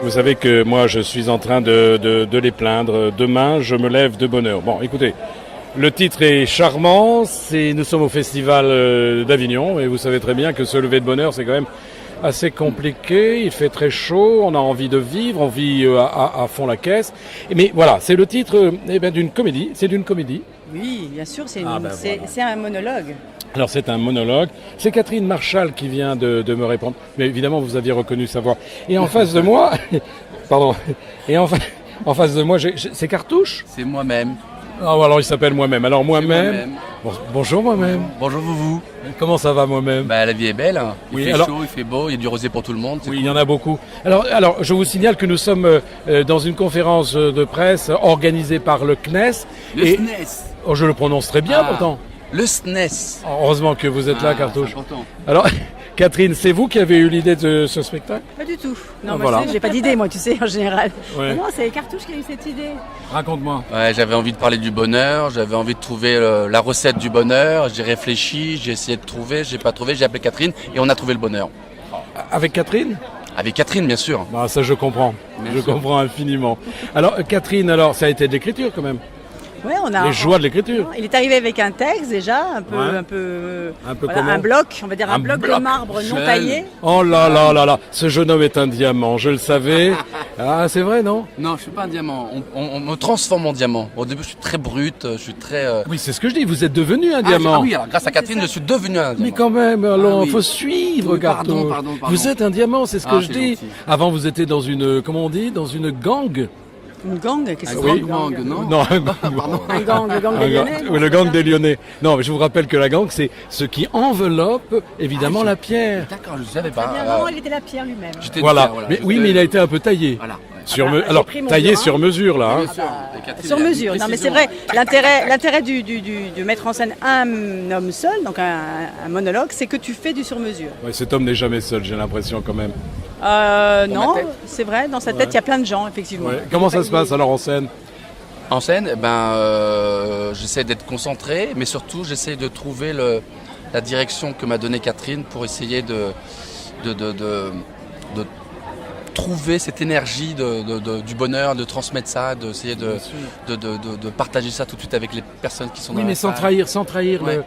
vous savez que moi je suis en train de les plaindre. Demain, je me lève de bonne heure. Bon, écoutez, le titre est charmant. Nous sommes au festival d'Avignon et vous savez très bien que se lever de bonne heure, c'est quand même assez compliqué. Il fait très chaud, on a envie de vivre, on vit à fond la caisse. Mais voilà, c'est le titre d'une comédie. C'est d'une comédie. Oui, bien sûr, c'est voilà. un monologue. Alors c'est un monologue. C'est Catherine Marchal qui vient de me répondre. Mais évidemment, vous aviez reconnu sa voix. Et en face de moi, pardon. Et en face de moi, c'est Cartouche. C'est moi-même. Ah, alors il s'appelle Moi-même. Alors Moi-même. Bonjour Moi-même. Bonjour vous. Comment ça va Moi-même? Bah, la vie est belle. Hein. Il fait alors, chaud, il fait beau, il y a du rosé pour tout le monde. Oui, il y en a beaucoup. Alors, je vous signale que nous sommes dans une conférence de presse organisée par le CNES. Le SNES. Oh, je le prononce très bien pourtant. Le SNES. Heureusement que vous êtes là, Cartouche. C'est important. Alors, Catherine, c'est vous qui avez eu l'idée de ce spectacle? Pas du tout. Non, voilà. j'ai pas d'idée, moi, tu sais, en général. Ouais. Non, c'est Cartouche qui a eu cette idée. Raconte-moi. Ouais, j'avais envie de parler du bonheur, j'avais envie de trouver la recette du bonheur. J'ai réfléchi, j'ai essayé de trouver, j'ai pas trouvé, j'ai appelé Catherine et on a trouvé le bonheur. Avec Catherine? Avec Catherine, bien sûr. Bah, ça, je comprends. Je comprends infiniment. Alors, Catherine, ça a été de l'écriture quand même. Ouais, on a Les joies de l'écriture. Il est arrivé avec un texte déjà, un peu voilà, comment? un bloc, on va dire un bloc de marbre non taillé. Oh là là là là, ce jeune homme est un diamant, je le savais. Ah, c'est vrai, non? Non, je suis pas un diamant. On me transforme en diamant. Au début, je suis très brut, je suis très. Oui, c'est ce que je dis. Vous êtes devenu un diamant. Ah oui, alors grâce à Catherine, je suis devenu un diamant. Mais quand même, alors, oui. faut suivre, Oui, Cartouche. pardon. Vous êtes un diamant, c'est ce que je c'est dis. gentil. Avant, vous étiez dans une, comment on dit, dans une gang. Une gang, qu'est-ce que Un c'est gang, non Non, Un gang, le gang des Lyonnais. Oui, le gang des Lyonnais. Non, mais je vous rappelle que la gang, c'est ce qui enveloppe évidemment la pierre. D'accord, je savais pas. Non, il était la pierre lui-même. J'étais Voilà. de pierre, Mais oui, mais il a été un peu taillé. Voilà. Alors, j'ai pris mon taillé burin. sur mesure, là. Hein. Sur mesure. Non, mais c'est vrai, l'intérêt de mettre en scène un homme seul, donc un monologue, c'est que tu fais du sur mesure. Ouais, cet homme n'est jamais seul, j'ai l'impression quand même. Non, c'est vrai, dans sa tête, il y a plein de gens, effectivement. Ouais. Comment ça se passe alors en scène? En scène, j'essaie d'être concentré, mais surtout j'essaie de trouver la direction que m'a donnée Catherine pour essayer de trouver cette énergie du bonheur, de transmettre ça, d'essayer de partager ça tout de suite avec les personnes qui sont dans Oui, mais la sans salle. trahir, Ouais.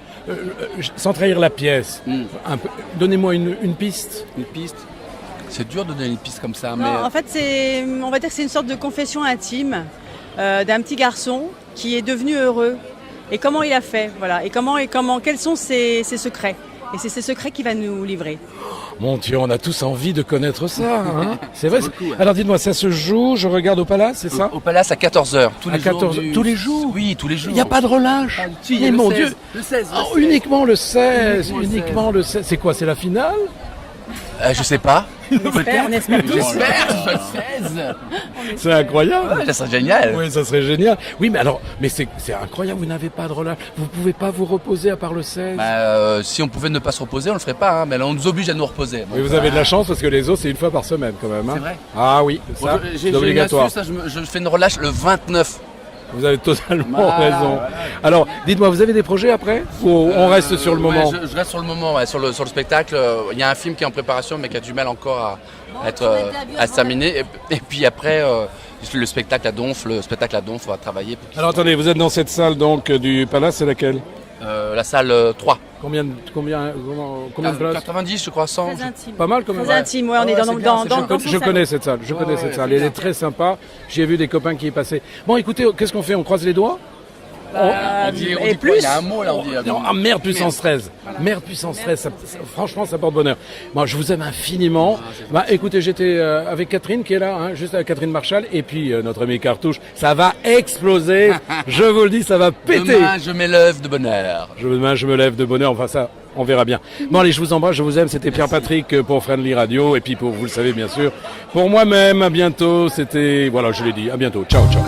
sans trahir la pièce. Mm. Un peu. Donnez-moi une piste. Une piste. C'est dur de donner une piste comme ça, mais Non, en fait, on va dire que c'est une sorte de confession intime d'un petit garçon qui est devenu heureux. Et comment il a fait, voilà. Et quels sont ses secrets. Et c'est ces secrets qu'il va nous livrer. Mon Dieu, on a tous envie de connaître ça. Hein. C'est vrai. beaucoup, ouais. Alors dites-moi, ça se joue, je regarde au Palace, c'est ça? au Palace à 14h. À 14 tous les jours? Oui, tous les jours. Il n'y a pas de relâche. Si, il y a Mais le mon 16, Dieu. Le 16. Oh, uniquement le 16. Uniquement le Uniquement le 16. C'est quoi? C'est la finale? Je sais pas. On espère tous. J'espère. Le 16. C'est incroyable. Ouais, ça serait génial. Oui, ça serait génial. Oui, mais c'est incroyable, vous n'avez pas de relâche. Vous pouvez pas vous reposer à part le 16. Si on pouvait ne pas se reposer, on le ferait pas, hein, mais là on nous oblige à nous reposer. Mais vous avez de la chance parce que les autres, c'est une fois par semaine quand même. Hein. C'est vrai. Ah oui, ça, c'est obligatoire. J'ai une astuce, je fais une relâche le 29. Vous avez totalement Voilà, raison. voilà. Alors, dites-moi, vous avez des projets après? Ou on reste sur le Ouais, moment? je reste sur le moment, ouais, sur le spectacle. Il y a un film qui est en préparation, mais qui a du mal encore à se terminer. Et puis après, le spectacle à Donf, on va travailler. Alors attendez, vous êtes dans cette salle donc du Palace, c'est laquelle? La salle 3. Combien de places? 90, je crois, 100. Très intime. Pas mal quand même. Très intime, ouais, on est Ouais, dans c'est bien, dans Je connais cette salle, je connais cette salle. Elle est très sympa. J'ai vu des copains qui y passaient. Bon, écoutez, qu'est-ce qu'on fait? On croise les doigts? On dit et quoi plus. Il y a un mot là, on dit. Non, merde puissance 13. Merde puissance 13, franchement, ça porte bonheur. Moi, je vous aime infiniment. Écoutez, j'étais avec Catherine qui est là, hein, juste avec Catherine Marchal, et puis notre ami Cartouche. Ça va exploser. Je vous le dis, ça va péter. Demain, je m'élève de bonheur. Demain, je me lève de bonheur. Enfin, ça, on verra bien. Bon, allez, je vous embrasse, je vous aime. C'était Pierre-Patrick pour Friendly Radio, et puis pour, vous le savez bien sûr, pour moi-même, à bientôt. C'était, voilà, je l'ai dit, à bientôt. Ciao, ciao.